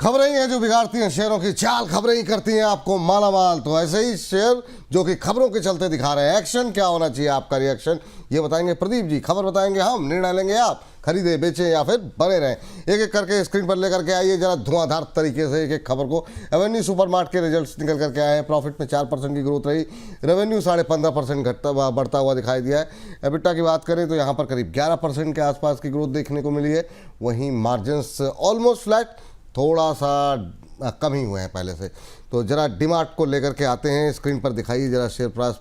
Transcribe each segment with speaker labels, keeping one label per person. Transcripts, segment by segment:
Speaker 1: खबरें ही हैं जो बिगाड़ती हैं शेयरों की चाल, खबरें ही करती हैं आपको मालामाल। तो ऐसे ही शेयर जो कि खबरों के चलते दिखा रहे हैं एक्शन, क्या होना चाहिए आपका रिएक्शन, ये बताएंगे प्रदीप जी। खबर बताएंगे हम, निर्णय लेंगे आप, खरीदे बेचें या फिर बने रहें। एक एक करके स्क्रीन पर लेकर के आइए जरा धुआंधार तरीके से एक एक खबर को। एवेन्यू सुपरमार्ट के रिजल्ट्स निकल करके आए हैं। प्रॉफिट में 4% की ग्रोथ रही, रेवेन्यू 15.5% बढ़ता हुआ दिखाई दिया है। एबिटा की बात करें तो यहाँ पर करीब 11% के आसपास की ग्रोथ देखने को मिली है। वहीं मार्जिन्स ऑलमोस्ट फ्लैट, थोड़ा सा कम ही हुए हैं पहले से। तो जरा डीमार्ट को लेकर के आते हैं, स्क्रीन पर दिखाइए जरा शेयर प्राइस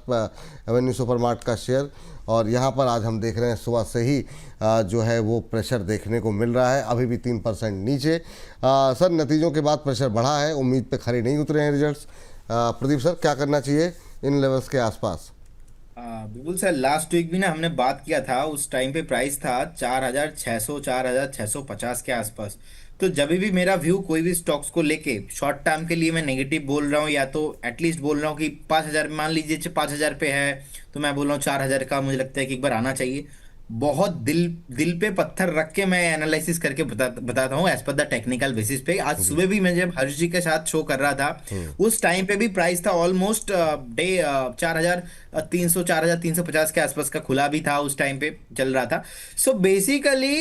Speaker 1: एवेन्यू सुपरमार्ट का शेयर। और यहाँ पर आज हम देख रहे हैं सुबह से ही जो है वो प्रेशर देखने को मिल रहा है, अभी भी 3% नीचे। सर नतीजों के बाद प्रेशर बढ़ा है, उम्मीद पे खरे नहीं उतरे हैं रिजल्ट्स। प्रदीप सर क्या करना चाहिए इन लेवल्स के आसपास?
Speaker 2: बिल्कुल सर, लास्ट वीक भी ना हमने बात किया था। उस टाइम पे प्राइस था 4,600 4,650 के आसपास। तो जब भी मेरा व्यू कोई भी स्टॉक्स को लेके शॉर्ट टर्म के लिए मैं नेगेटिव बोल रहा हूँ, या तो एटलीस्ट बोल रहा हूँ कि 5,000 मान लीजिए 5,000 पे है, तो मैं बोल रहा हूँ 4,000 का मुझे लगता है कि एक बार आना चाहिए। बहुत दिल दिल पे पत्थर रख के मैं एनालिसिस करके बताता हूँ as per the technical basis पे। आज
Speaker 1: जी।
Speaker 2: सुबह भी मैं जब हर्ष जी के साथ शो कर रहा था, उस टाइम पे भी प्राइस था ऑलमोस्ट डे 4,300 4,350 के आसपास का खुला भी था, उस टाइम पे चल रहा था। सो बेसिकली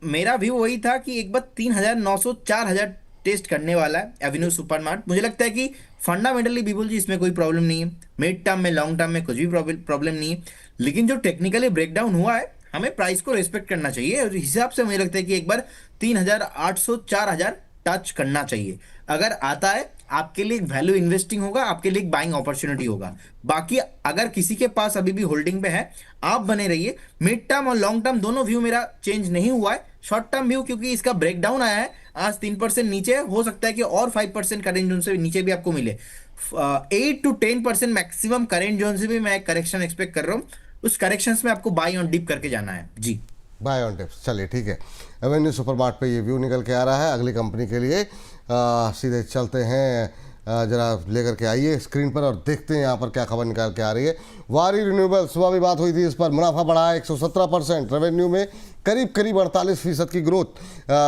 Speaker 2: मेरा व्यू वही था कि एक बार 3,900 4,000 टेस्ट करने वाला है एवेन्यू सुपरमार्ट। मुझे लगता है कि फंडामेंटली बिल्कुल जी इसमें कोई प्रॉब्लम नहीं है, मिड टर्म में लॉन्ग टर्म में कुछ भी प्रॉब्लम नहीं है। लेकिन जो टेक्निकली ब्रेकडाउन हुआ है, हमें प्राइस को रेस्पेक्ट करना चाहिए। और हिसाब से मुझे लगता है कि एक बार 3,800 4,000 टच करना चाहिए। अगर आता है आपके लिए एक वैल्यू इन्वेस्टिंग होगा, आपके लिए एक बाइंग अपॉर्चुनिटी होगा। बाकी अगर किसी के पास अभी भी होल्डिंग पे है, आप बने रहिए। मिड टर्म और लॉन्ग टर्म दोनों व्यू मेरा चेंज नहीं हुआ है। शॉर्ट टर्म व्यू क्योंकि इसका ब्रेकडाउन आया है, आज 3% नीचे है, हो सकता है कि और 5% करेंट जोन से नीचे भी आपको मिले। 8 to 10% मैक्सिमम करेंट जोन से भी मैं करेक्शन एक्सपेक्ट कर रहा हूँ। उस करेक्शंस में आपको बाई ऑन डिप करके जाना है जी।
Speaker 1: बाय ऑन टिप्स, चलिए ठीक है। एवेन्यू सुपरमार्ट पे ये व्यू निकल के आ रहा है। अगली कंपनी के लिए सीधे चलते हैं। जरा लेकर के आइए स्क्रीन पर और देखते हैं यहाँ पर क्या खबर निकाल के आ रही है। वारी रिन्यूएबल, सुबह भी बात हुई थी इस पर, मुनाफा बढ़ा है 117%, रेवेन्यू में करीब करीब 48% की ग्रोथ,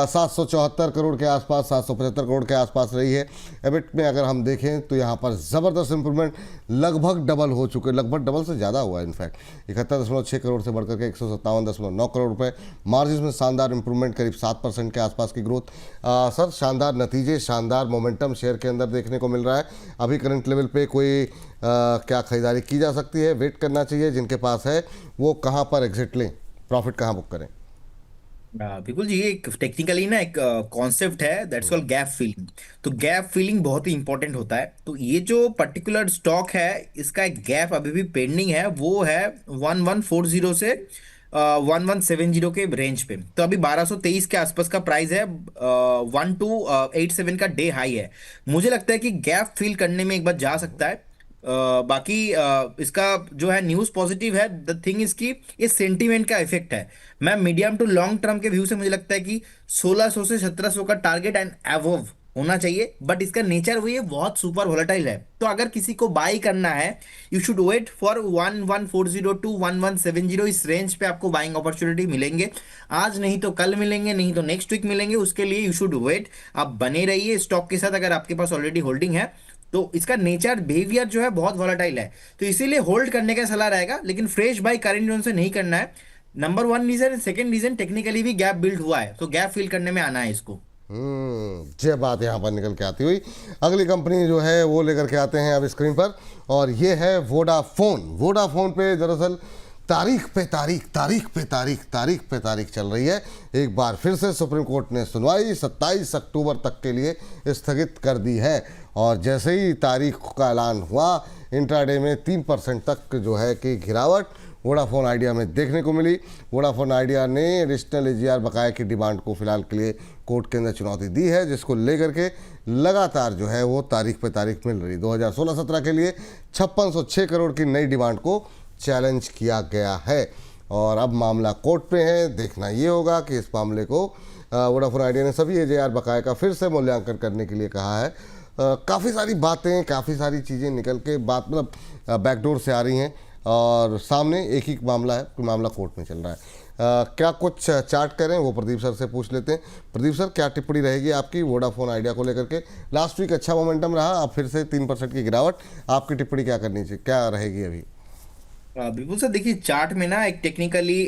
Speaker 1: 774 करोड़ के आसपास, 775 करोड़ के आसपास रही है। एबिट में अगर हम देखें तो यहाँ पर ज़बरदस्त इंप्रूवमेंट, लगभग डबल हो चुके, लगभग डबल से ज़्यादा हुआ है इनफैक्ट। 71.6 करोड़ से बढ़कर के 157.9 करोड़ रुपए। मार्जिन में शानदार इंप्रूवमेंट, करीब 7% के आसपास की ग्रोथ। सर शानदार नतीजे, शानदार मोमेंटम शेयर के अंदर देखने को मिल रहा है। अभी करंट लेवल पे कोई क्या खरीदारी की जा सकती है, वेट करना चाहिए? जिनके पास है वो कहाँ पर एग्जिट लें, प्रॉफिट कहाँ बुक करें?
Speaker 2: बिल्कुल जी, ये एक टेक्निकली ना एक कॉन्सेप्ट है, दैट्स कॉल्ड गैप फिलिंग। तो गैप फिलिंग बहुत ही इंपॉर्टेंट होता है। तो ये जो पर्टिकुलर स्टॉक है, इसका एक गैप अभी भी पेंडिंग है, वो है 1140 से 1170 के रेंज पे। तो अभी 1223 के आसपास का प्राइस है, 1287 का डे हाई है। मुझे लगता है कि गैप फिल करने में एक बार जा सकता है। बाकी इसका जो है न्यूज़ पॉजिटिव है। द थिंग इज कि ये सेंटीमेंट का इफेक्ट है। मैं मीडियम टू लॉन्ग टर्म के व्यू से मुझे लगता है कि 1600 से 1700 का टारगेट एंड अबव होना चाहिए। बट इसका नेचर वही है, बहुत सुपर वोलेटाइल है। तो अगर किसी को बाई करना है, you should wait for 1140 to 1170। इस रेंज पे आपको बाइंग अपॉर्चुनिटी मिलेंगे। आज नहीं तो कल मिलेंगे, नहीं तो नेक्स्ट वीक मिलेंगे। उसके लिए यू शुड वेट। आप बने रहिए स्टॉक के साथ अगर आपके पास ऑलरेडी होल्डिंग है। तो इसका नेचर बिहेवियर जो है बहुत वॉलेटाइल है, तो इसीलिए होल्ड करने का सलाह रहेगा, लेकिन फ्रेश बाय करेंट जोन से नहीं करना है। Number one reason. Second reason, technically भी गैप बिल्ड हुआ है, तो गैप फिल करने में आना है इसको।
Speaker 1: ये बात यहाँ पर निकल के आती हुई अगली कंपनी जो है वो लेकर के आते हैं अब स्क्रीन पर, और ये है वोडाफोन। वोडाफोन पे दरअसल तारीख पे तारीख, तारीख पे तारीख, तारीख पे तारीख चल रही है। एक बार फिर से सुप्रीम कोर्ट ने सुनवाई 27 अक्टूबर तक के लिए स्थगित कर दी है। और जैसे ही तारीख का ऐलान हुआ, इंट्राडे में 3% तक जो है कि गिरावट वोडाफोन आइडिया में देखने को मिली। वोडाफोन आइडिया ने एडिशनल एजीआर बकाया की डिमांड को फिलहाल के लिए कोर्ट के अंदर चुनौती दी है, जिसको लेकर के लगातार जो है वो तारीख पे तारीख मिल रही। 2016-17 के लिए 5606 करोड़ की नई डिमांड को चैलेंज किया गया है और अब मामला कोर्ट पे है। देखना ये होगा कि इस मामले को वोडाफोन आइडिया ने सभी एजीआर बकाया का फिर से मूल्यांकन करने के लिए कहा है। काफ़ी सारी बातें, काफ़ी सारी चीज़ें निकल के बात मतलब बैकडोर से आ रही हैं और सामने एक ही मामला है, मामला कोर्ट में चल रहा है। क्या कुछ चार्ट करें वो प्रदीप सर से पूछ लेते हैं। प्रदीप सर, क्या टिप्पणी रहेगी आपकी वोडाफोन आइडिया को लेकर के? लास्ट वीक अच्छा मोमेंटम रहा, अब फिर से 3% की गिरावट, आपकी टिप्पणी क्या करनी चाहिए, क्या रहेगी अभी?
Speaker 2: बिल्कुल सर, देखिए चार्ट में ना एक टेक्निकली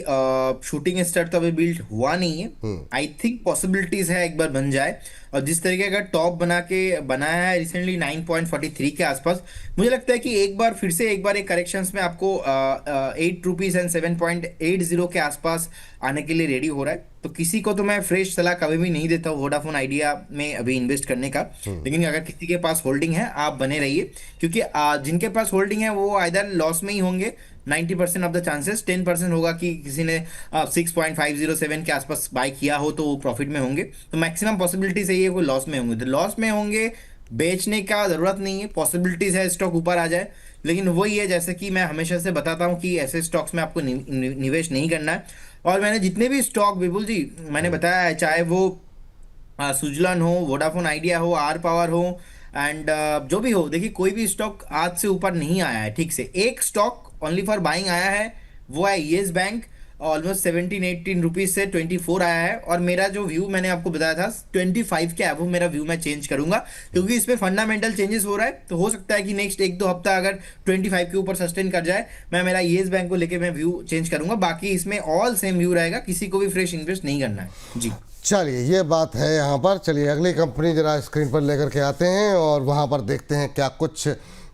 Speaker 2: शूटिंग स्टार तो अभी बिल्ड हुआ नहीं है। आई थिंक पॉसिबिलिटीज है एक बार बन जाए। और जिस तरीके का टॉप बनाया है रिसेंटली 9.43 के आसपास, मुझे लगता है कि एक बार फिर से एक बार एक करेक्शंस में आपको 8 रुपीज एंड 7.80 के आसपास आने के लिए रेडी हो रहा है। तो किसी को तो मैं फ्रेश सलाह कभी भी नहीं देता हूँ वोडाफोन आइडिया में अभी इन्वेस्ट करने का। लेकिन अगर किसी के पास होल्डिंग है, आप बने रहिए, क्योंकि जिनके पास होल्डिंग है वो आइदर लॉस में ही होंगे। 90% ऑफ द चांसेस, 10% होगा कि किसी ने 6.507 के आसपास बाय किया हो तो वो प्रॉफिट में होंगे। तो मैक्सिमम पॉसिबिलिटी सही है वो लॉस में होंगे, तो लॉस में होंगे, बेचने का जरूरत नहीं है। पॉसिबिलिटीज है स्टॉक ऊपर आ जाए, लेकिन वही है जैसे कि मैं हमेशा से बताता हूँ कि ऐसे स्टॉक्स में आपको निवेश नहीं करना है। और मैंने जितने भी स्टॉक विपुल जी मैंने बताया है, चाहे वो सुजलन हो, वोडाफोन आइडिया हो, आर पावर हो, एंड जो भी हो, देखिए कोई भी स्टॉक आज से ऊपर नहीं आया है। ठीक से एक स्टॉक ओनली फॉर बाइंग आया है, वो है येस बैंक। ऑलमोस्ट 17-18 रुपीज से 24 आया है। और मेरा जो व्यू मैंने आपको बताया था 25 के अब मेरा व्यू मैं चेंज करूंगा, क्योंकि इसमें फंडामेंटल चेंजेस हो रहा है। तो हो सकता है कि नेक्स्ट 1-2 हफ्ता अगर 25 के ऊपर सस्टेन कर जाए, मैं मेरा येस बैंक को लेके मैं व्यू चेंज करूंगा। बाकी इसमें ऑल सेम व्यू रहेगा, किसी को भी फ्रेश इन्वेस्ट नहीं करना है जी।
Speaker 1: चलिए, ये बात है यहाँ पर। चलिए अगली कंपनी जरा स्क्रीन पर लेकर के आते हैं और वहाँ पर देखते हैं क्या कुछ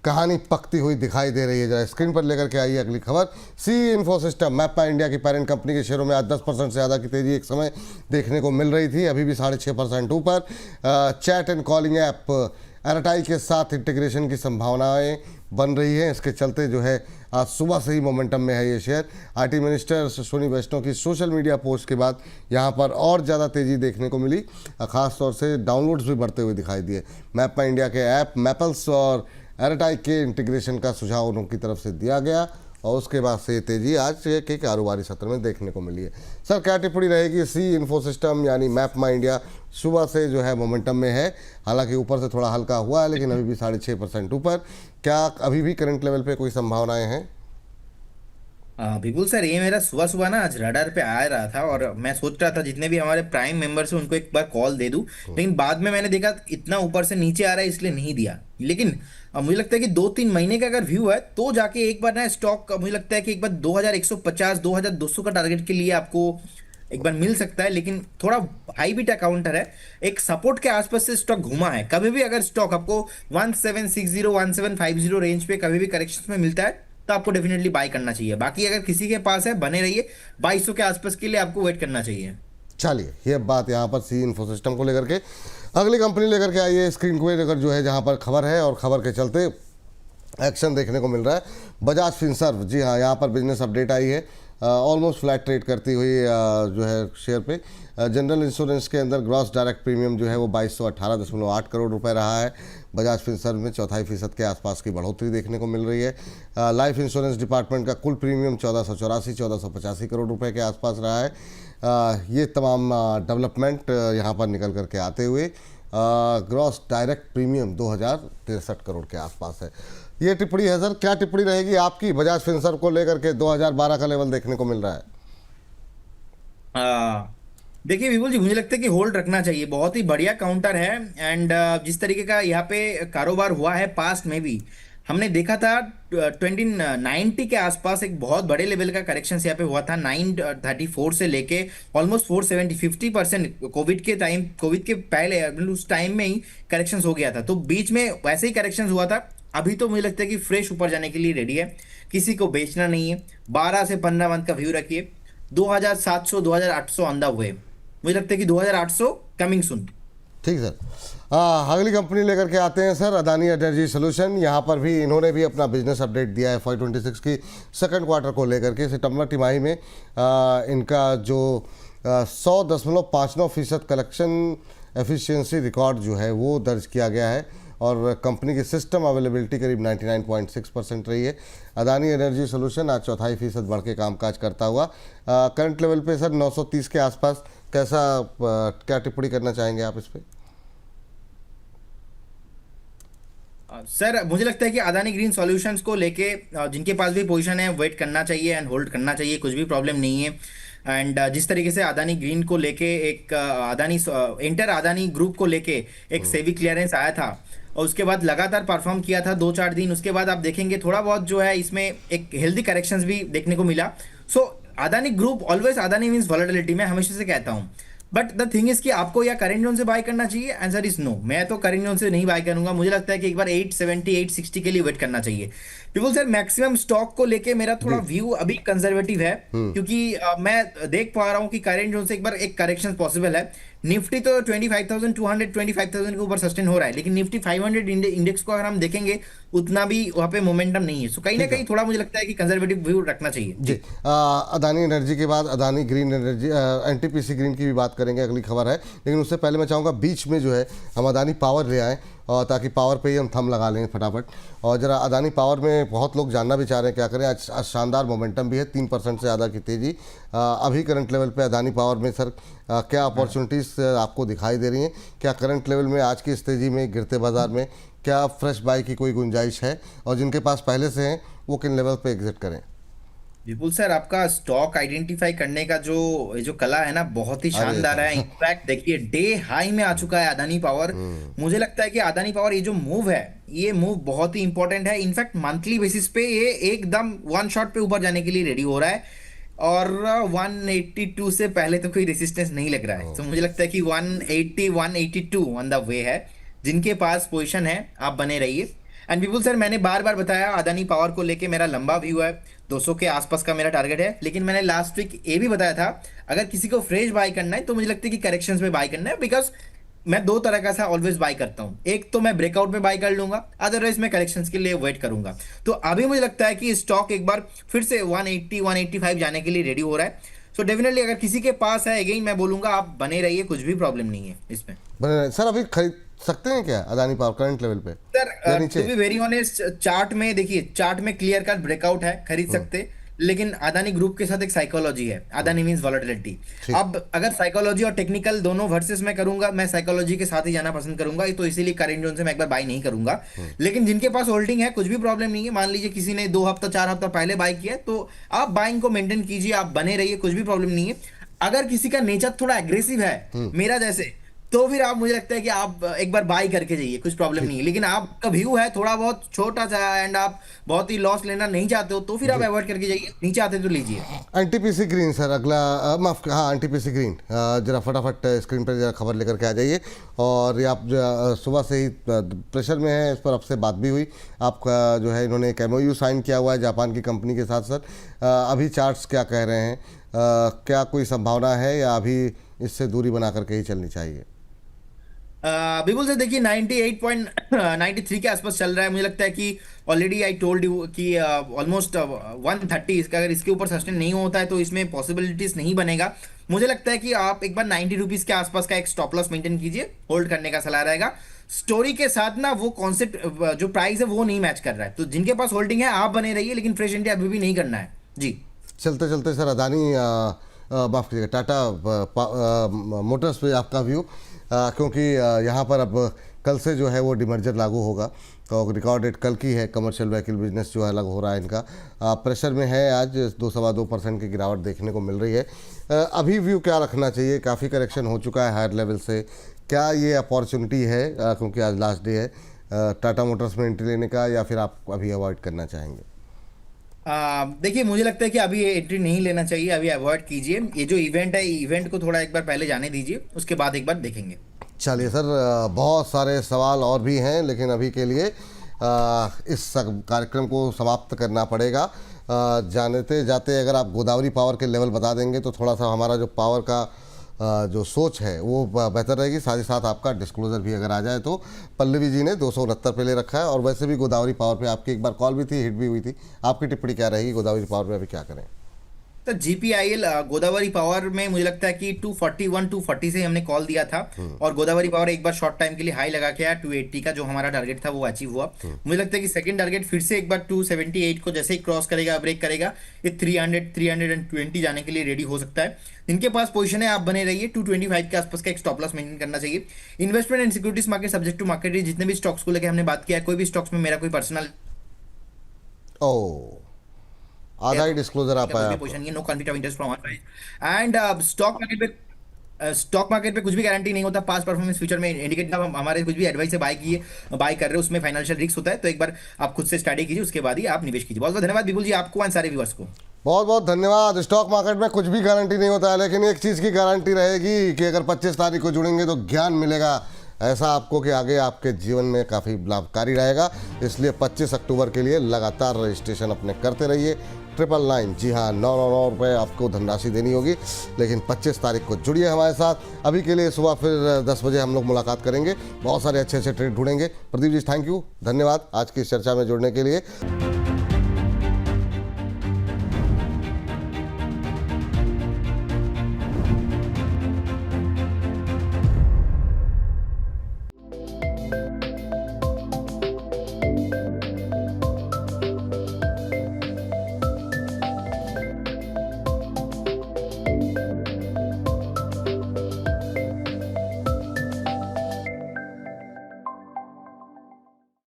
Speaker 1: कहानी पकती हुई दिखाई दे रही है। जरा स्क्रीन पर लेकर के आइए अगली खबर। सी इन्फोसिस्टम, मैपमा इंडिया की पेरेंट कंपनी के शेयरों में आज 10% से ज़्यादा की तेजी एक समय देखने को मिल रही थी, अभी भी 6.5% ऊपर। Chat and calling app Airtel के साथ इंटीग्रेशन की संभावनाएं बन रही हैं, इसके चलते जो है आज सुबह से ही मोमेंटम में है ये शेयर। आईटी मिनिस्टर अश्विनी वैष्णव की सोशल मीडिया पोस्ट के बाद यहाँ पर और ज़्यादा तेज़ी देखने को मिली, खास तौर से डाउनलोड्स भी बढ़ते हुए दिखाई दिए। मैपमा इंडिया के ऐप मैपल्स और एयरटेल के इंटीग्रेशन का सुझाव उनकी तरफ से दिया गया और उसके बाद से तेज़ी आज के कारोबारी सत्र में देखने को मिली है। सर, क्या टिप्पणी रहेगी? सी इन्फोसिस्टम यानी मैपमा इंडिया सुबह से जो है मोमेंटम में है, हालांकि ऊपर से थोड़ा हल्का हुआ है लेकिन अभी भी 6.5% ऊपर। क्या अभी भी करंट लेवल पे कोई संभावनाएं हैं?
Speaker 2: बिल्कुल सर, ये मेरा सुबह सुबह ना आज रडार पे आ रहा था और मैं सोच रहा था जितने भी हमारे प्राइम मेंबर्स हैं उनको एक बार कॉल दे दूं। लेकिन बाद में मैंने देखा इतना ऊपर से नीचे आ रहा है इसलिए नहीं दिया। लेकिन मुझे लगता है कि 2-3 महीने का अगर व्यू है तो जाके एक बार ना स्टॉक, मुझे लगता है कि एक बार 2150 2200 का टारगेट के लिए आपको एक बार मिल सकता है। लेकिन थोड़ा हाई बीटा काउंटर है, एक सपोर्ट के आसपास से स्टॉक घुमा है। कभी भी अगर स्टॉक आपको 1760 1750 रेंज पे कभी भी करेक्शन में मिलता है तो आपको डेफिनेटली बाय करना चाहिए। बाकी अगर किसी के पास है बने रहिए, 2200 के आसपास के लिए आपको वेट करना चाहिए।
Speaker 1: चलिए, ये बात यहाँ पर सी इन्फोसिस्टम को लेकर के। अगली कंपनी लेकर के आइए स्क्रीन को लेकर, जो है जहाँ पर खबर है और खबर के चलते एक्शन देखने को मिल रहा है। बजाज फिनसर्व, जी हाँ, यहाँ पर बिजनेस अपडेट आई है। ऑलमोस्ट फ्लैट ट्रेड करती हुई जो है शेयर पे। जनरल इंश्योरेंस के अंदर ग्रॉस डायरेक्ट प्रीमियम जो है वो 2218.8 करोड़ रुपए रहा है। बजाज फिनसर्व में 4.5% के आसपास की बढ़ोतरी देखने को मिल रही है। लाइफ इंश्योरेंस डिपार्टमेंट का कुल प्रीमियम 1484 करोड़ रुपए के आसपास रहा है। ये तमाम डेवलपमेंट यहाँ पर निकल करके आते हुए ग्रॉस डायरेक्ट प्रीमियम 2063 करोड़ के आसपास है। ये टिप्पणी है सर, क्या टिप्पणी रहेगी आपकी बजाज फिनसर्व को लेकर के? 2012 का लेवल देखने को मिल रहा है।
Speaker 2: देखिए विपुल जी, मुझे लगता है कि होल्ड रखना चाहिए, बहुत ही बढ़िया काउंटर है। एंड जिस तरीके का यहाँ पे कारोबार हुआ है पास्ट में भी हमने देखा था 2090 के आसपास एक बहुत बड़े लेवल का करेक्शन यहाँ पे हुआ था 934 से लेके ऑलमोस्ट 470 50%। कोविड के पहले मतलब उस टाइम में ही करेक्शन हो गया था, तो बीच में वैसे ही करेक्शन हुआ था। अभी तो मुझे लगता है कि फ्रेश ऊपर जाने के लिए रेडी है, किसी को बेचना नहीं है। 12 से 15 मंथ का व्यू रखिए, 2700 2800 अंदा हुए, मुझे लगता है कि 2800 कमिंग सुन।
Speaker 1: ठीक सर। अगली कंपनी लेकर के आते हैं सर, अदानी एनर्जी सोल्यूशन। यहाँ पर भी इन्होंने भी अपना बिजनेस अपडेट दिया है FY26 की सेकंड क्वार्टर को लेकर के। सितंबर तिमाही में इनका जो 100.59% कलेक्शन एफिशिएंसी रिकॉर्ड जो है वो दर्ज किया गया है और कंपनी की सिस्टम अवेलेबिलिटी करीब 99.6% रही है। अदानी एनर्जी सोल्यूशन आज 4.5% बढ़ के कामकाज करता हुआ करंट लेवल पे सर 930 के आसपास। कैसा क्या टिप्पणी करना चाहेंगे आप इस पे?
Speaker 2: सर मुझे लगता है कि अदानी ग्रीन सॉल्यूशंस को लेके जिनके पास भी पोजीशन है वेट करना चाहिए एंड होल्ड करना चाहिए, कुछ भी प्रॉब्लम नहीं है। एंड जिस तरीके से अदानी ग्रीन को लेके एक अदानी इंटर अदानी ग्रुप को लेके एक सेबी क्लियरेंस आया था, और उसके बाद लगातार परफॉर्म किया था 2-4 दिन, उसके बाद आप देखेंगे थोड़ा बहुत जो है इसमें एक हेल्दी करेक्शंस भी देखने को मिला। So Adani group always, Adani means volatility, मैं हमेशा से कहता हूं। बट द थिंग इज कि आपको या करेंट जोन से बाय करना चाहिए, आंसर इज नो। मैं तो करेंट जोन से नहीं बाय करूंगा, मुझे लगता है कि एक बार 870 860 के लिए वेट करना चाहिए। बिल्कुल सर, मैक्सिमम स्टॉक को लेके मेरा थोड़ा
Speaker 1: जी।
Speaker 2: व्यू अभी कंजर्वेटिव है, क्योंकि मैं देख पा रहा हूं कि करेंट जोन से एक बार एक करेक्शन पॉसिबल है। निफ्टी तो 25,200 25,000 के ऊपर सस्टेन हो रहा है, लेकिन निफ्टी 500 इंडेक्स को अगर हम देखेंगे उतना भी वहां पे मोमेंटम नहीं है। सो कहीं ना
Speaker 1: ठीक है
Speaker 2: कहीं थोड़ा मुझे लगता है कि कंजर्वेटिव व्यू रखना चाहिए
Speaker 1: जी।
Speaker 2: जी।
Speaker 1: अदानी एनर्जी के बाद Adani green energy, NTPC green की भी बात करेंगे, अगली खबर है। लेकिन उससे पहले मैं चाहूँगा बीच में जो है हम अदानी पावर ले आएँ, और ताकि पावर पे ही हम थम लगा लें फटाफट। और ज़रा अदानी पावर में बहुत लोग जानना भी चाह रहे हैं क्या करें। आज शानदार मोमेंटम भी है, 3% से ज़्यादा की तेज़ी अभी करंट लेवल पे अदानी पावर में। सर क्या अपॉर्चुनिटीज़ आपको दिखाई दे रही हैं? क्या करंट लेवल में आज की इस तेज़ी में, गिरते बाजार में, क्या फ्रेश बाय की कोई गुंजाइश है? और जिनके पास पहले से हैं वो किन लेवल पे एग्जिट करें?
Speaker 2: विपुल सर, आपका स्टॉक आइडेंटिफाई करने का जो ये जो कला है ना, बहुत ही
Speaker 1: अरे
Speaker 2: शानदार है। इनफैक्ट देखिए, डे हाई में आ चुका है अदानी पावर। मुझे लगता है कि अदानी पावर ये जो मूव है, ये मूव बहुत ही इंपॉर्टेंट है। इनफैक्ट मंथली बेसिस पे ये एकदम वन शॉट पे ऊपर जाने के लिए रेडी हो रहा है, और 182 से पहले तो कोई रेसिस्टेंस नहीं लग रहा है। तो मुझे लगता है कि 180 182 ऑन द वे है। जिनके पास पोजीशन है आप बने रहिए। एंड विपुल सर, मैंने बार बार बताया अदानी पावर को लेके मेरा लंबा व्यू है, 200 के आसपास का मेरा टारगेट है। लेकिन मैंने लास्ट वीक ये भी बताया था, अगर किसी को फ्रेश बाय करना है तो मुझे लगता है कि करेक्शंस में बाय करना है, बिकॉज मैं दो तरह का सा ऑलवेज बाय करता हूं। एक तो मैं ब्रेकआउट में बाय कर लूंगा, अदरवाइज मैं करेक्शंस के लिए वेट करूंगा। तो अभी मुझे लगता है कि स्टॉक एक बार फिर से 180 185 जाने के लिए रेडी हो रहा है। सो डेफिनेटली अगर किसी के पास है, अगेन मैं बोलूंगा आप बने रहिए, कुछ भी प्रॉब्लम नहीं है इसमें।
Speaker 1: सर अभी खरीद सकते हैं क्या अदानी पावर करंट लेवल पे या
Speaker 2: सर टू
Speaker 1: नीचे?
Speaker 2: बी वेरी ऑनेस्ट, चार्ट में देखिए, चार्ट में क्लियर कट ब्रेकआउट है, खरीद सकते। लेकिन अदानी ग्रुप के साथ एक साइकोलॉजी है, अदानी मींस वॉलेटिलिटी।
Speaker 1: ठीक।
Speaker 2: अब अगर साइकोलॉजी और टेक्निकल दोनों वर्सेस मैं करूंगा, मैं साइकोलॉजी के साथ ही जाना पसंद करूंगा, तो इसीलिए करेंट जोन से मैं एक बार बाय नहीं करूंगा। लेकिन जिनके पास होल्डिंग है, कुछ भी प्रॉब्लम नहीं है। मान लीजिए किसी ने 2 हफ्ता 4 हफ्ता पहले बाय किया है, तो आप बाइंग को मेंटेन कीजिए, आप बने रहिए, कुछ भी प्रॉब्लम नहीं है। अगर किसी का नेचर थोड़ा एग्रेसिव है, मेरा जैसे, तो फिर आप, मुझे लगता है कि आप एक बार बाय करके जाइए, कुछ प्रॉब्लम नहीं है। लेकिन आपका व्यू है थोड़ा बहुत छोटा सा एंड आप बहुत ही लॉस लेना नहीं चाहते हो, तो फिर आप अवॉइड करके जाइए, नीचे आते तो लीजिए।
Speaker 1: एनटीपीसी ग्रीन सर अगला, माफ, हाँ एनटीपीसी ग्रीन, जरा फटाफट स्क्रीन पर जरा खबर लेकर के आ जाइए। और ये आप सुबह से ही प्रेशर में है, इस पर आपसे बात भी हुई। आपका जो है इन्होंने एक एमओयू साइन किया हुआ है जापान की कंपनी के साथ। सर अभी चार्ट्स क्या कह रहे हैं? क्या कोई संभावना है या अभी इससे दूरी बना करके ही चलनी चाहिए?
Speaker 2: बिल्कुल से देखिए, 98.93 के आसपास चल रहा है। मुझे लगता है कि ऑलरेडी आई टोल्ड यू कि ऑलमोस्ट 130, इसका अगर इसके ऊपर सस्टेन नहीं होता है तो इसमें पॉसिबिलिटीज नहीं बनेगा। मुझे लगता है कि आप एक बार 90 रुपीज के आसपास का एक स्टॉप लॉस मेंटेन कीजिए, होल्ड करने का सलाह रहेगा। स्टोरी के साथ ना वो कॉन्सेप्ट, जो प्राइस है वो नहीं मैच कर रहा है, तो जिनके पास होल्डिंग है आप बने रहिए, लेकिन फ्रेश एंट्री अभी भी नहीं करना है जी।
Speaker 1: चलते चलते सर अदानी, माफ कीजिएगा, टाटा मोटर्स पे आपका व्यू, क्योंकि यहाँ पर अब कल से जो है वो डिमर्जर लागू होगा, तो रिकॉर्ड डेट कल की है। कमर्शियल व्हीकल बिजनेस जो है अलग हो रहा है इनका, प्रेशर में है। आज 2-2.25% की गिरावट देखने को मिल रही है। अभी व्यू क्या रखना चाहिए? काफ़ी करेक्शन हो चुका है हायर लेवल से, क्या ये अपॉर्चुनिटी है, क्योंकि आज लास्ट डे है, टाटा मोटर्स में एंट्री लेने का, या फिर आप अभी अवॉइड करना चाहेंगे?
Speaker 2: देखिए, मुझे लगता है कि अभी ये एंट्री नहीं लेना चाहिए, अभी अवॉइड कीजिए। ये जो इवेंट है, इवेंट को थोड़ा एक बार पहले जाने दीजिए, उसके बाद एक बार देखेंगे।
Speaker 1: चलिए सर, बहुत सारे सवाल और भी हैं, लेकिन अभी के लिए इस कार्यक्रम को समाप्त करना पड़ेगा। जानते जाते अगर आप गोदावरी पावर के लेवल बता देंगे तो थोड़ा सा हमारा जो पावर का जो सोच है वो बेहतर रहेगी। साथ ही साथ आपका डिस्क्लोजर भी अगर आ जाए तो। पल्लवी जी ने 269 पे ले रखा है, और वैसे भी गोदावरी पावर पे आपकी एक बार कॉल भी थी, हिट भी हुई थी। आपकी टिप्पणी क्या रहेगी गोदावरी पावर पे, अभी क्या करें?
Speaker 2: तो जीपीआईएल गोदावरी पावर में मुझे लगता है कि 241 240 से हमने कॉल दिया था, और गोदावरी पावर एक बार शॉर्ट टाइम के लिए हाई लगा के आया, 280 का जो हमारा टारगेट था वो अचीव हुआ। मुझे लगता है कि सेकंड टारगेट फिर से एक बार 278 को जैसे ही क्रॉस करेगा, ब्रेक करेगा, ये 300 320 जाने के लिए रेडी हो सकता है। इनके पास पोजीशन है, आप बने रहिए। 225 के आसपास का एक स्टॉप लॉस मेंटेन करना चाहिए। Investment and securities market subject to market, जितने भी स्टॉक्स को लेकर हमने बात किया, कोई भी स्टॉक्स में मेरा कोई पर्सनल
Speaker 1: ओ आधा ही डिस्क्लोजर आ पाया आपको।
Speaker 2: Position, no conflict of interest from our side. And stock market पे कुछ भी गारंटी नहीं होता, पास्ट परफॉर्मेंस फ्यूचर में इंडिकेट, हमारे कुछ भी एडवाइस से बाय कर रहे हो उसमें फाइनेंशियल रिस्क होता है, तो एक बार आप खुद से स्टडी कीजिए, उसके बाद ही आप निवेश कीजिए। बहुत बहुत धन्यवाद विपुल जी, आपको एंड सारे व्यूअर्स को।
Speaker 1: बहुत बहुत धन्यवाद। स्टॉक मार्केट में कुछ भी गारंटी नहीं होता है, लेकिन एक चीज़ की गारंटी रहेगी कि अगर 25 तारीख को जुड़ेंगे तो ज्ञान मिलेगा ऐसा आपको कि आगे आपके जीवन में काफ़ी लाभकारी रहेगा। इसलिए 25 अक्टूबर के लिए लगातार रजिस्ट्रेशन अपने करते रहिए। 999, जी हाँ, 999 रुपये आपको धनराशि देनी होगी, लेकिन 25 तारीख को जुड़िए हमारे साथ। अभी के लिए सुबह फिर 10 बजे हम लोग मुलाकात करेंगे, बहुत सारे अच्छे अच्छे ट्रेड ढूंढेंगे। प्रदीप जी थैंक यू, धन्यवाद आज की इस चर्चा में जुड़ने के लिए।